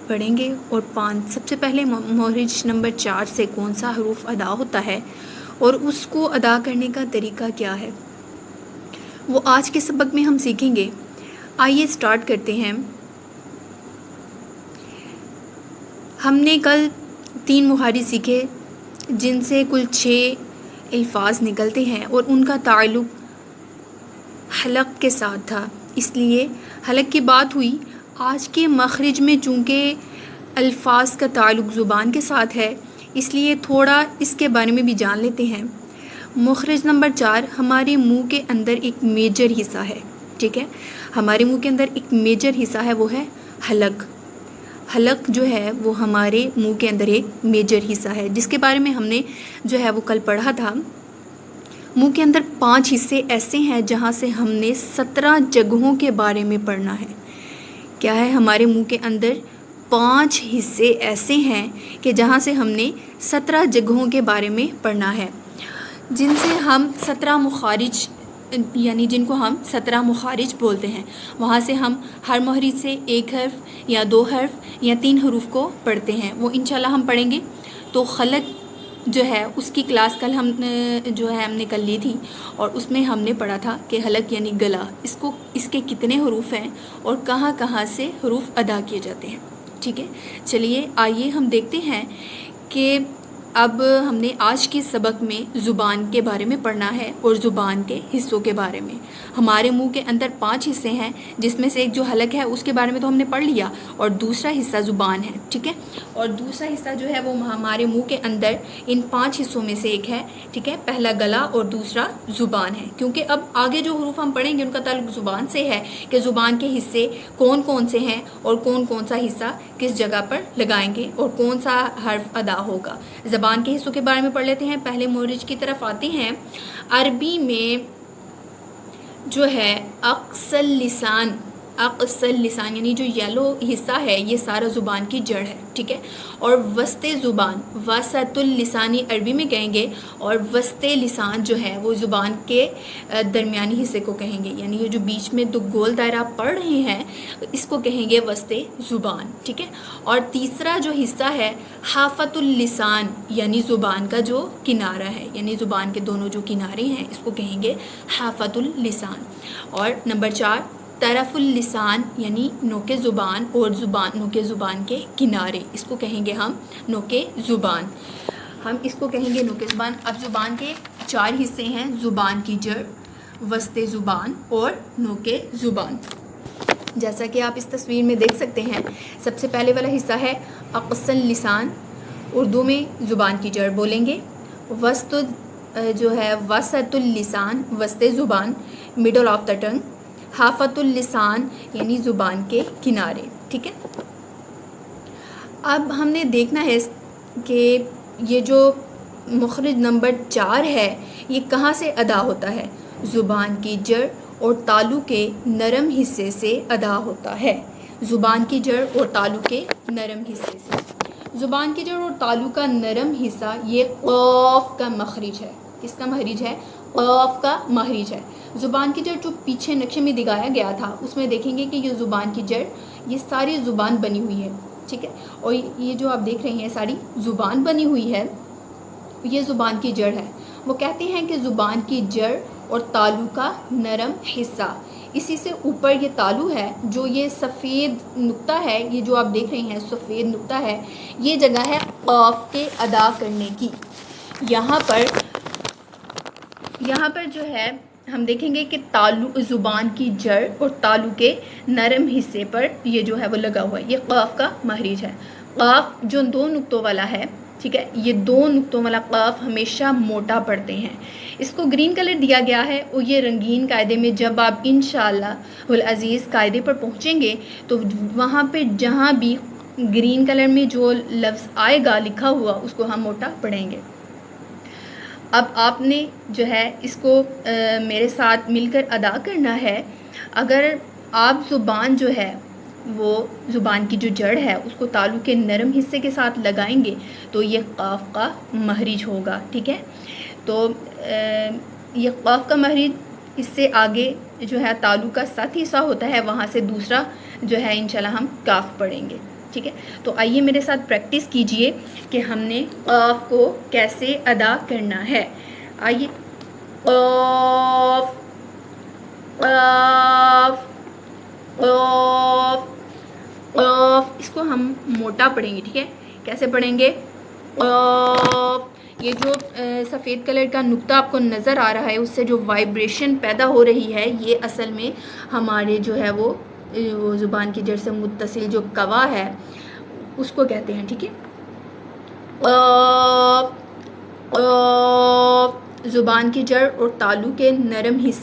पढ़ेंगे और 5 सबसे पहले मोहरिज नंबर 4 से कौन सा हरूफ अदा होता है और उसको अदा करने का तरीका क्या है वो आज के सबक में हम सीखेंगे। आइए स्टार्ट करते हैं। हमने कल 3 मुहारिज सीखे जिनसे कुल 6 अल्फाज निकलते हैं और उनका ताल्लुक़ हलक के साथ था, इसलिए हलक की बात हुई। आज के मखरिज में चूँकि अल्फाज का ताल्लुक़ ज़ुबान के साथ है, इसलिए थोड़ा इसके बारे में भी जान लेते हैं। मखरिज नंबर 4 हमारे मुंह के अंदर एक मेजर हिस्सा है, ठीक है। हमारे मुंह के अंदर एक मेजर हिस्सा है, वो है हलक। हलक जो है वो हमारे मुंह के अंदर एक मेजर हिस्सा है, जिसके बारे में हमने जो है वो कल पढ़ा था। मुंह के अंदर 5 हिस्से ऐसे हैं जहाँ से हमने 17 जगहों के बारे में पढ़ना है। क्या है, हमारे मुंह के अंदर 5 हिस्से ऐसे हैं कि जहाँ से हमने 17 जगहों के बारे में पढ़ना है, जिनसे हम 17 मुखारिज यानी जिनको हम 17 मुखारिज बोलते हैं। वहाँ से हम हर मुहरिज से 1 हर्फ या 2 हर्फ या 3 हरूफ को पढ़ते हैं। वो इंशाल्लाह हम पढ़ेंगे। तो खलक जो है उसकी क्लास कल हमने कल ली थी और उसमें हमने पढ़ा था कि हलक यानी गला, इसके कितने हरूफ हैं और कहाँ कहाँ से हरूफ अदा किए जाते हैं, ठीक है। चलिए आइए हम देखते हैं कि अब हमने आज के सबक में ज़ुबान के बारे में पढ़ना है और ज़ुबान के हिस्सों के बारे में। हमारे मुंह के अंदर 5 हिस्से हैं, जिसमें से एक जो हलक है उसके बारे में तो हमने पढ़ लिया, और दूसरा हिस्सा ज़ुबान है, ठीक है। और दूसरा हिस्सा जो है वो हमारे मुंह के अंदर इन 5 हिस्सों में से एक है, ठीक है। पहला गला और दूसरा ज़ुबान है, क्योंकि अब आगे जो हरूफ हम पढ़ेंगे उनका ताल्लुक़ ज़ुबान से है कि ज़ुबान के हिस्से कौन कौन से हैं और कौन कौन सा हिस्सा किस जगह पर लगाएंगे और कौन सा हर्फ अदा होगा। ज़बान के हिस्सों के बारे में पढ़ लेते हैं। पहले मोहरिज की तरफ आते हैं। अरबी में जो है अक्सल लिसान यानी जो येलो हिस्सा है ये सारा ज़ुबान की जड़ है, ठीक है। और वस्ते ज़ुबान वसतुल लिसानी अरबी में कहेंगे, और वस्ते लिसान जो है वो ज़ुबान के दरमियानी हिस्से को कहेंगे, यानी ये जो बीच में 2 गोल दायरा पढ़ रहे हैं इसको कहेंगे वस्ते ज़ुबान, ठीक है। और तीसरा जो हिस्सा है हाफतुल लिसान यानी ज़ुबान का जो किनारा है, यानी ज़ुबान के दोनों जो किनारे हैं इसको कहेंगे हाफतुल लिसान। और नंबर 4 तरफुल लिसान यानी नोके ज़ुबान और नोके ज़ुबान के किनारे, इसको कहेंगे हम नोके ज़ुबान। हम इसको कहेंगे नोके ज़ुबान। अब ज़ुबान के 4 हिस्से हैं, ज़ुबान की जड़, वस्ते ज़ुबान और नोके ज़ुबान। जैसा कि आप इस तस्वीर में देख सकते हैं, सबसे पहले वाला हिस्सा है अक़सल लिसान, उर्दू में ज़ुबान की जड़ बोलेंगे। वस्त जो है वसतुल लिसान वस्ते ज़ुबान, मिडल ऑफ द टंग। हाफतुल लिसान यानी ज़ुबान के किनारे, ठीक है। अब हमने देखना है कि ये जो मुखरिज नंबर 4 है ये कहाँ से अदा होता है। ज़ुबान की जड़ और तालु के नरम हिस्से से अदा होता है। ज़ुबान की जड़ और तालु के नरम हिस्से से। ज़ुबान की जड़ और तालु का नरम हिस्सा ये क़ाफ़ का मखरिज है। किसका मखरिज है? क़ाफ़ का मखरिज है। ज़ुबान की जड़ जो पीछे नक्शे में दिखाया गया था उसमें देखेंगे कि ये ज़ुबान की जड़ ये सारी ज़ुबान बनी हुई है, ठीक है। और ये जो आप देख रहे हैं सारी ज़ुबान बनी हुई है, ये ज़ुबान की जड़ है। वो कहते हैं कि ज़ुबान की जड़ और तालु का नरम हिस्सा, इसी से ऊपर ये तालु है, जो ये सफ़ेद नुक्ता है, ये जो आप देख रहे हैं सफ़ेद नुक्ता है, ये जगह है क़ाफ़ के अदा करने की। यहाँ पर जो है हम देखेंगे कि तालु ज़ुबान की जड़ और तालु के नरम हिस्से पर ये जो है वो लगा हुआ है, ये क़ाफ़ का मखरिज है। क़ाफ़ जो 2 नुक्तों वाला है, ठीक है, ये 2 नुक्तों वाला क़ाफ़ हमेशा मोटा पढ़ते हैं। इसको ग्रीन कलर दिया गया है और ये रंगीन कायदे में जब आप इंशाअल्लाहुल अज़ीज़ कायदे पर पहुँचेंगे तो वहाँ पे जहाँ भी ग्रीन कलर में जो लफ्ज़ आएगा लिखा हुआ उसको हम मोटा पढ़ेंगे। अब आपने जो है इसको मेरे साथ मिलकर अदा करना है। अगर आप ज़ुबान जो है वो ज़ुबान की जो जड़ है उसको तालु के नरम हिस्से के साथ लगाएंगे तो ये क़ाफ़ का मखरिज होगा, ठीक है। तो ये क़ाफ़ का मखरिज, इससे आगे जो है तालु का 7 हिस्सा होता है, वहाँ से दूसरा जो है इंशाल्लाह हम काफ पढ़ेंगे। ठीक है, तो आइए मेरे साथ प्रैक्टिस कीजिए कि हमने ऑफ को कैसे अदा करना है। आइए, ऑफ ऑफ ऑफ ऑफ, इसको हम मोटा पढ़ेंगे, ठीक है। कैसे पढ़ेंगे? ऑफ। ये जो सफ़ेद कलर का नुक्ता आपको नज़र आ रहा है, उससे जो वाइब्रेशन पैदा हो रही है, ये असल में हमारे जो है वो ज़ुबान की जड़ से मुत्तसिल जो कवा है उसको कहते हैं, ठीक है। ज़ुबान की जड़ और तालु के नरम हिस्से